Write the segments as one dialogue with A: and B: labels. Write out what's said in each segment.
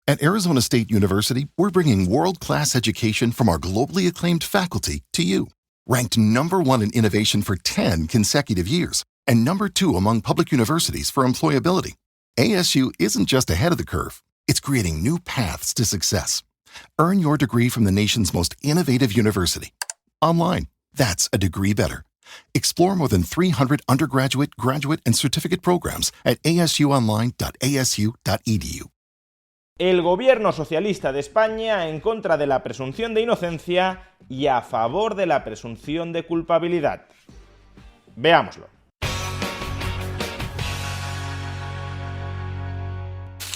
A: At Arizona State University, we're bringing world-class education from our globally acclaimed faculty to you. Ranked #1 in innovation for 10 consecutive years and #2 among public universities for employability, ASU isn't just ahead of the curve, it's creating new paths to success. Earn your degree from the nation's most innovative university. Online, that's a degree better. Explore more than 300 undergraduate, graduate, and certificate programs at asuonline.asu.edu.
B: El gobierno socialista de España en contra de la presunción de inocencia y a favor de la presunción de culpabilidad. Veámoslo.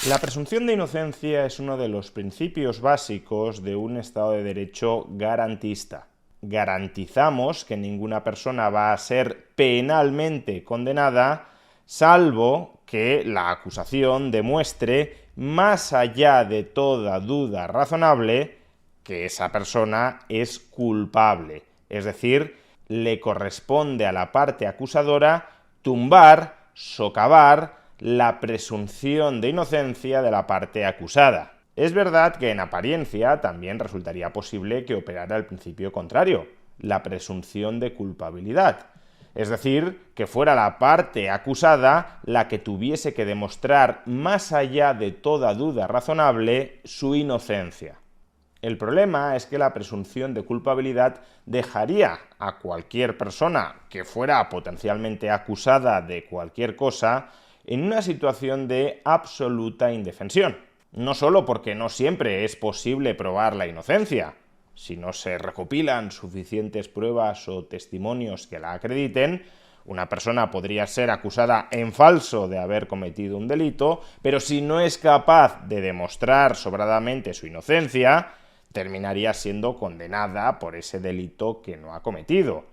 B: La presunción de inocencia es uno de los principios básicos de un Estado de Derecho garantista. Garantizamos que ninguna persona va a ser penalmente condenada, salvo que la acusación demuestre, más allá de toda duda razonable, que esa persona es culpable. Es decir, le corresponde a la parte acusadora tumbar, socavar la presunción de inocencia de la parte acusada. Es verdad que en apariencia también resultaría posible que operara el principio contrario, la presunción de culpabilidad. Es decir, que fuera la parte acusada la que tuviese que demostrar, más allá de toda duda razonable, su inocencia. El problema es que la presunción de culpabilidad dejaría a cualquier persona que fuera potencialmente acusada de cualquier cosa en una situación de absoluta indefensión. No solo porque no siempre es posible probar la inocencia. Si no se recopilan suficientes pruebas o testimonios que la acrediten, una persona podría ser acusada en falso de haber cometido un delito, pero si no es capaz de demostrar sobradamente su inocencia, terminaría siendo condenada por ese delito que no ha cometido.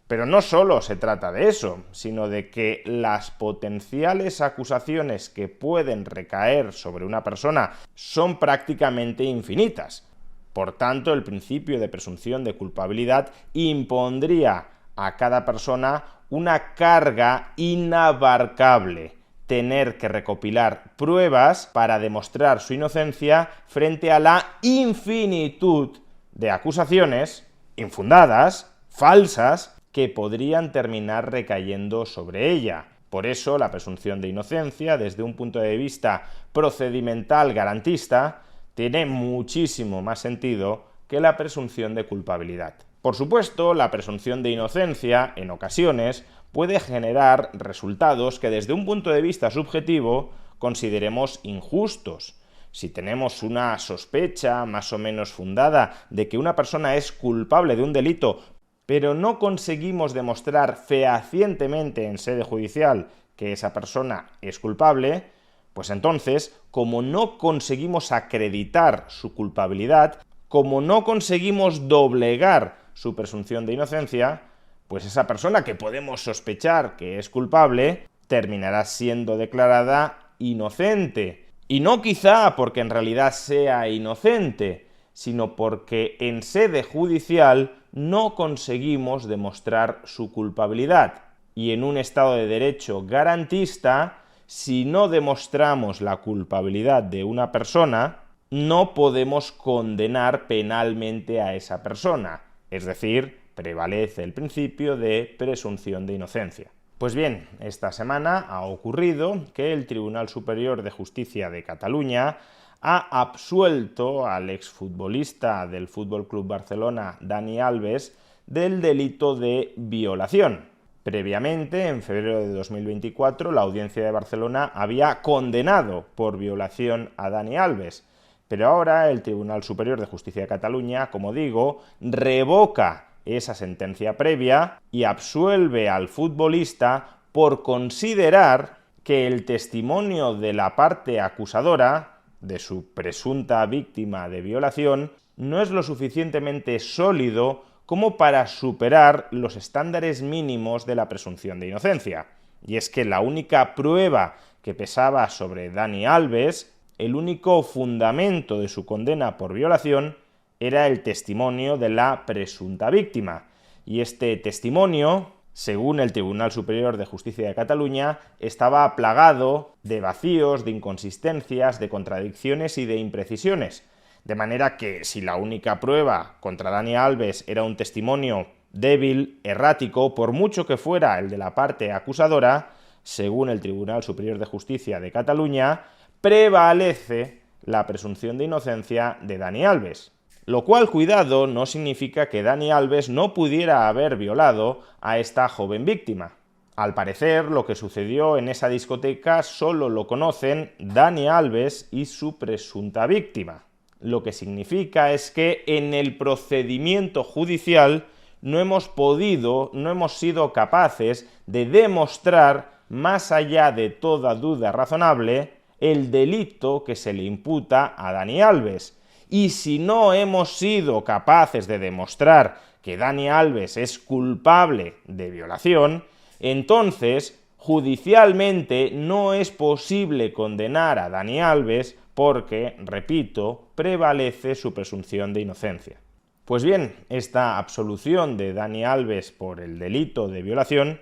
B: Pero no solo se trata de eso, sino de que las potenciales acusaciones que pueden recaer sobre una persona son prácticamente infinitas. Por tanto, el principio de presunción de culpabilidad impondría a cada persona una carga inabarcable, tener que recopilar pruebas para demostrar su inocencia frente a la infinitud de acusaciones infundadas, falsas, que podrían terminar recayendo sobre ella. Por eso, la presunción de inocencia, desde un punto de vista procedimental garantista, tiene muchísimo más sentido que la presunción de culpabilidad. Por supuesto, la presunción de inocencia, en ocasiones, puede generar resultados que desde un punto de vista subjetivo consideremos injustos. Si tenemos una sospecha más o menos fundada de que una persona es culpable de un delito, pero no conseguimos demostrar fehacientemente en sede judicial que esa persona es culpable, pues entonces, como no conseguimos acreditar su culpabilidad, como no conseguimos doblegar su presunción de inocencia, pues esa persona que podemos sospechar que es culpable terminará siendo declarada inocente. Y no quizá porque en realidad sea inocente, sino porque en sede judicial no conseguimos demostrar su culpabilidad. Y en un Estado de Derecho garantista, si no demostramos la culpabilidad de una persona, no podemos condenar penalmente a esa persona. Es decir, prevalece el principio de presunción de inocencia. Pues bien, esta semana ha ocurrido que el Tribunal Superior de Justicia de Cataluña ha absuelto al exfutbolista del FC Barcelona, Dani Alves, del delito de violación. Previamente, en febrero de 2024, la Audiencia de Barcelona había condenado por violación a Dani Alves, pero ahora el Tribunal Superior de Justicia de Cataluña, como digo, revoca esa sentencia previa y absuelve al futbolista por considerar que el testimonio de la parte acusadora, de su presunta víctima de violación, no es lo suficientemente sólido como para superar los estándares mínimos de la presunción de inocencia. Y es que la única prueba que pesaba sobre Dani Alves, el único fundamento de su condena por violación, era el testimonio de la presunta víctima. Y este testimonio según el Tribunal Superior de Justicia de Cataluña, estaba plagado de vacíos, de inconsistencias, de contradicciones y de imprecisiones. De manera que si la única prueba contra Dani Alves era un testimonio débil, errático, por mucho que fuera el de la parte acusadora, según el Tribunal Superior de Justicia de Cataluña, prevalece la presunción de inocencia de Dani Alves. Lo cual, cuidado, no significa que Dani Alves no pudiera haber violado a esta joven víctima. Al parecer, lo que sucedió en esa discoteca solo lo conocen Dani Alves y su presunta víctima. Lo que significa es que en el procedimiento judicial no hemos sido capaces de demostrar, más allá de toda duda razonable, el delito que se le imputa a Dani Alves. Y si no hemos sido capaces de demostrar que Dani Alves es culpable de violación, entonces, judicialmente no es posible condenar a Dani Alves porque, repito, prevalece su presunción de inocencia. Pues bien, esta absolución de Dani Alves por el delito de violación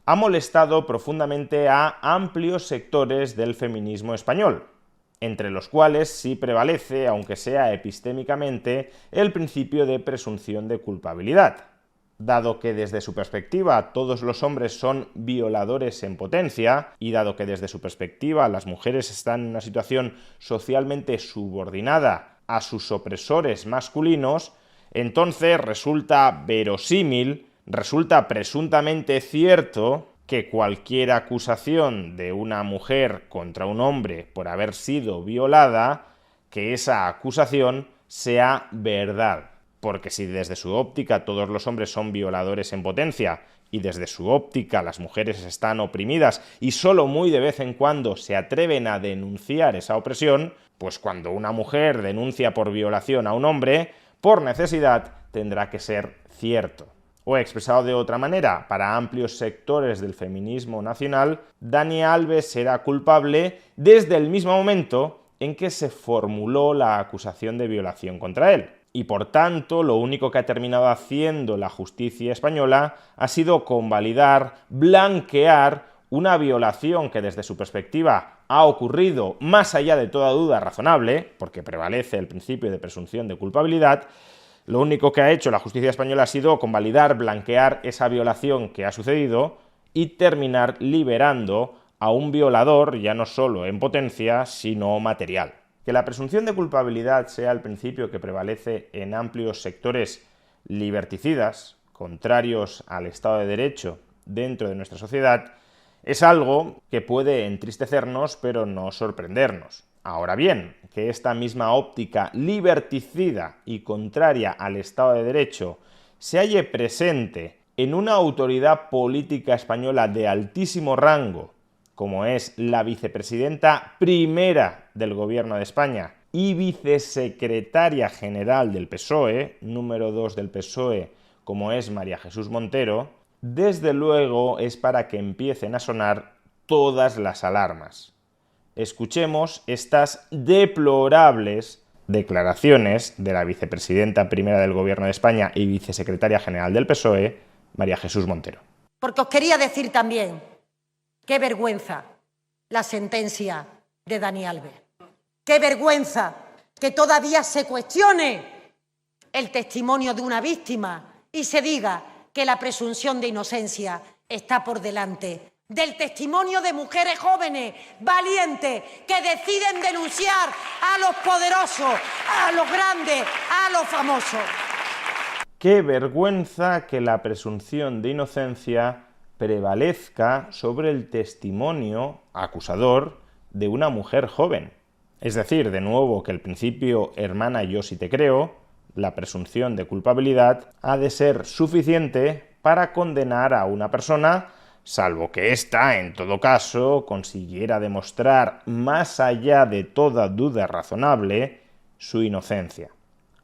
B: ha molestado profundamente a amplios sectores del feminismo español, entre los cuales sí prevalece, aunque sea epistémicamente, el principio de presunción de culpabilidad. Dado que desde su perspectiva todos los hombres son violadores en potencia, y dado que desde su perspectiva las mujeres están en una situación socialmente subordinada a sus opresores masculinos, entonces resulta verosímil, resulta presuntamente cierto que cualquier acusación de una mujer contra un hombre por haber sido violada, que esa acusación sea verdad. Porque si desde su óptica todos los hombres son violadores en potencia y desde su óptica las mujeres están oprimidas y solo muy de vez en cuando se atreven a denunciar esa opresión, pues cuando una mujer denuncia por violación a un hombre, por necesidad tendrá que ser cierto. O expresado de otra manera, para amplios sectores del feminismo nacional, Dani Alves será culpable desde el mismo momento en que se formuló la acusación de violación contra él. Y por tanto, lo único que ha terminado haciendo la justicia española ha sido convalidar, blanquear una violación que desde su perspectiva ha ocurrido más allá de toda duda razonable, porque prevalece el principio de presunción de culpabilidad. Lo único que ha hecho la justicia española ha sido convalidar, blanquear esa violación que ha sucedido y terminar liberando a un violador, ya no solo en potencia, sino material. Que la presunción de culpabilidad sea el principio que prevalece en amplios sectores liberticidas, contrarios al Estado de Derecho dentro de nuestra sociedad, es algo que puede entristecernos, pero no sorprendernos. Ahora bien, que esta misma óptica liberticida y contraria al Estado de Derecho se halle presente en una autoridad política española de altísimo rango, como es la vicepresidenta primera del Gobierno de España y vicesecretaria general del PSOE, número 2 del PSOE, como es María Jesús Montero, desde luego es para que empiecen a sonar todas las alarmas. Escuchemos estas deplorables declaraciones de la vicepresidenta primera del Gobierno de España y vicesecretaria general del PSOE, María Jesús Montero.
C: Porque os quería decir también, qué vergüenza la sentencia de Dani Alves. Qué vergüenza que todavía se cuestione el testimonio de una víctima y se diga que la presunción de inocencia está por delante del testimonio de mujeres jóvenes, valientes, que deciden denunciar a los poderosos, a los grandes, a los famosos.
B: Qué vergüenza que la presunción de inocencia prevalezca sobre el testimonio acusador de una mujer joven. Es decir, de nuevo, que el principio hermana yo si te creo, la presunción de culpabilidad, ha de ser suficiente para condenar a una persona, salvo que ésta, en todo caso, consiguiera demostrar, más allá de toda duda razonable, su inocencia.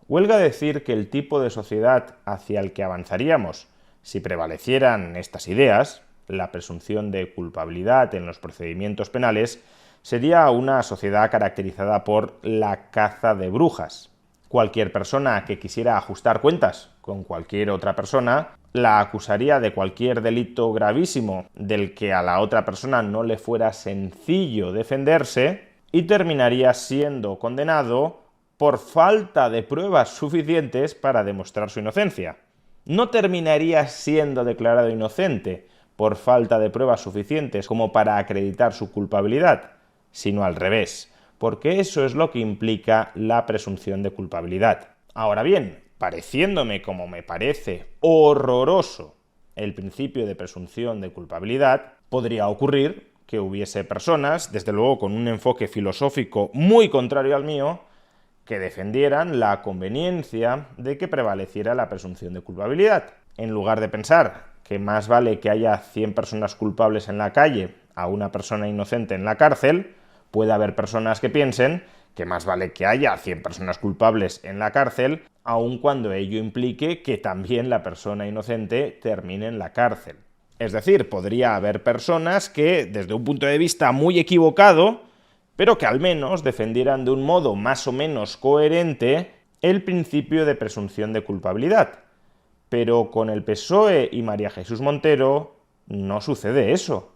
B: Huelga decir que el tipo de sociedad hacia el que avanzaríamos, si prevalecieran estas ideas, la presunción de culpabilidad en los procedimientos penales, sería una sociedad caracterizada por la caza de brujas. Cualquier persona que quisiera ajustar cuentas con cualquier otra persona la acusaría de cualquier delito gravísimo del que a la otra persona no le fuera sencillo defenderse y terminaría siendo condenado por falta de pruebas suficientes para demostrar su inocencia. No terminaría siendo declarado inocente por falta de pruebas suficientes como para acreditar su culpabilidad, sino al revés, porque eso es lo que implica la presunción de culpabilidad. Ahora bien, pareciéndome como me parece horroroso el principio de presunción de culpabilidad, podría ocurrir que hubiese personas, desde luego con un enfoque filosófico muy contrario al mío, que defendieran la conveniencia de que prevaleciera la presunción de culpabilidad. En lugar de pensar que más vale que haya 100 personas culpables en la calle a una persona inocente en la cárcel, puede haber personas que piensen que más vale que haya 100 personas culpables en la cárcel, aun cuando ello implique que también la persona inocente termine en la cárcel. Es decir, podría haber personas que, desde un punto de vista muy equivocado, pero que al menos defendieran de un modo más o menos coherente el principio de presunción de culpabilidad. Pero con el PSOE y María Jesús Montero no sucede eso.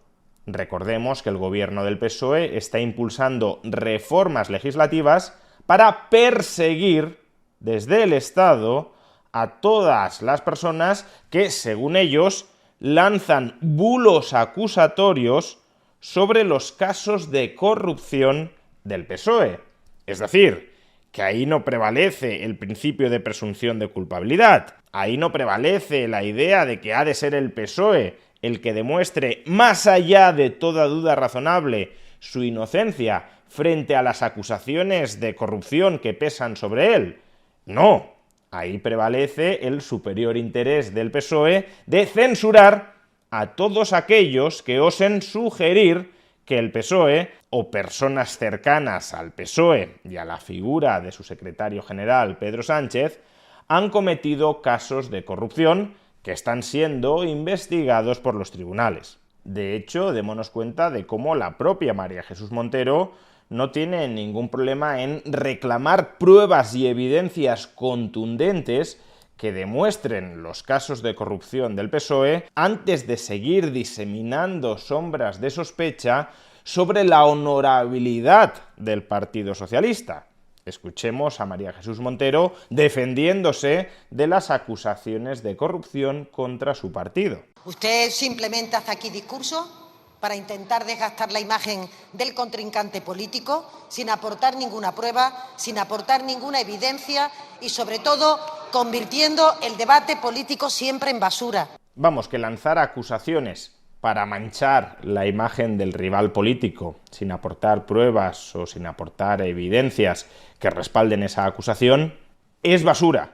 B: Recordemos que el gobierno del PSOE está impulsando reformas legislativas para perseguir desde el Estado a todas las personas que, según ellos, lanzan bulos acusatorios sobre los casos de corrupción del PSOE. Es decir, que ahí no prevalece el principio de presunción de culpabilidad, ahí no prevalece la idea de que ha de ser el PSOE el que demuestre, más allá de toda duda razonable, su inocencia frente a las acusaciones de corrupción que pesan sobre él. No, ahí prevalece el superior interés del PSOE de censurar a todos aquellos que osen sugerir que el PSOE o personas cercanas al PSOE y a la figura de su secretario general, Pedro Sánchez, han cometido casos de corrupción que están siendo investigados por los tribunales. De hecho, démonos cuenta de cómo la propia María Jesús Montero no tiene ningún problema en reclamar pruebas y evidencias contundentes que demuestren los casos de corrupción del PSOE antes de seguir diseminando sombras de sospecha sobre la honorabilidad del Partido Socialista. Escuchemos a María Jesús Montero defendiéndose de las acusaciones de corrupción contra su partido.
C: Usted simplemente hace aquí discurso para intentar desgastar la imagen del contrincante político, sin aportar ninguna prueba, sin aportar ninguna evidencia y, sobre todo, convirtiendo el debate político siempre en basura.
B: Vamos, que lanzar acusaciones para manchar la imagen del rival político, sin aportar pruebas o sin aportar evidencias que respalden esa acusación, es basura.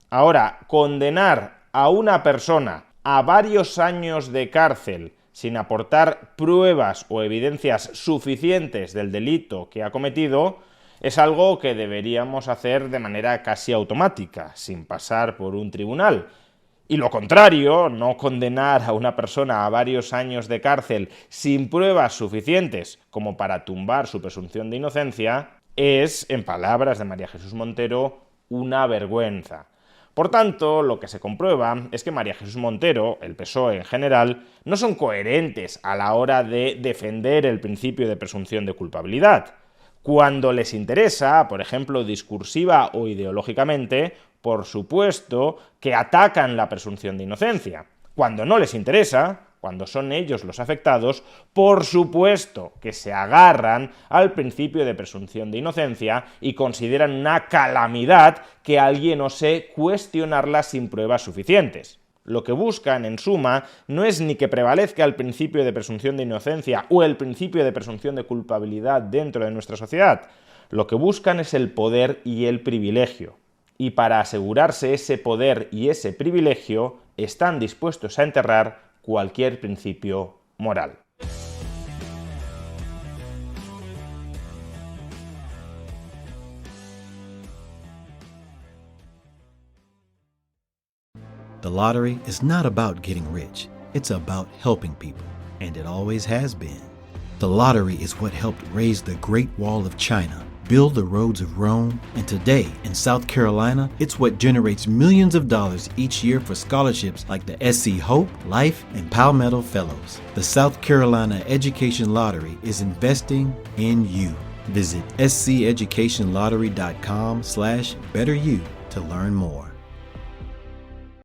B: Ahora, condenar a una persona a varios años de cárcel sin aportar pruebas o evidencias suficientes del delito que ha cometido, es algo que deberíamos hacer de manera casi automática, sin pasar por un tribunal. Y lo contrario, no condenar a una persona a varios años de cárcel sin pruebas suficientes como para tumbar su presunción de inocencia, es, en palabras de María Jesús Montero, una vergüenza. Por tanto, lo que se comprueba es que María Jesús Montero, el PSOE en general, no son coherentes a la hora de defender el principio de presunción de culpabilidad. Cuando les interesa, por ejemplo, discursiva o ideológicamente, por supuesto que atacan la presunción de inocencia. Cuando no les interesa, cuando son ellos los afectados, por supuesto que se agarran al principio de presunción de inocencia y consideran una calamidad que alguien ose cuestionarla sin pruebas suficientes. Lo que buscan, en suma, no es ni que prevalezca el principio de presunción de inocencia o el principio de presunción de culpabilidad dentro de nuestra sociedad. Lo que buscan es el poder y el privilegio. Y para asegurarse ese poder y ese privilegio, están dispuestos a enterrar cualquier principio moral.
D: The lottery is not about getting rich. It's about helping people, and it always has been. The lottery is what helped raise the Great Wall of China, build the roads of Rome, and today in South Carolina, it's what generates millions of dollars each year for scholarships like the SC Hope, Life, and Palmetto Fellows. The South Carolina Education Lottery is investing in you. Visit sceducationlottery.com/betteryou to learn more.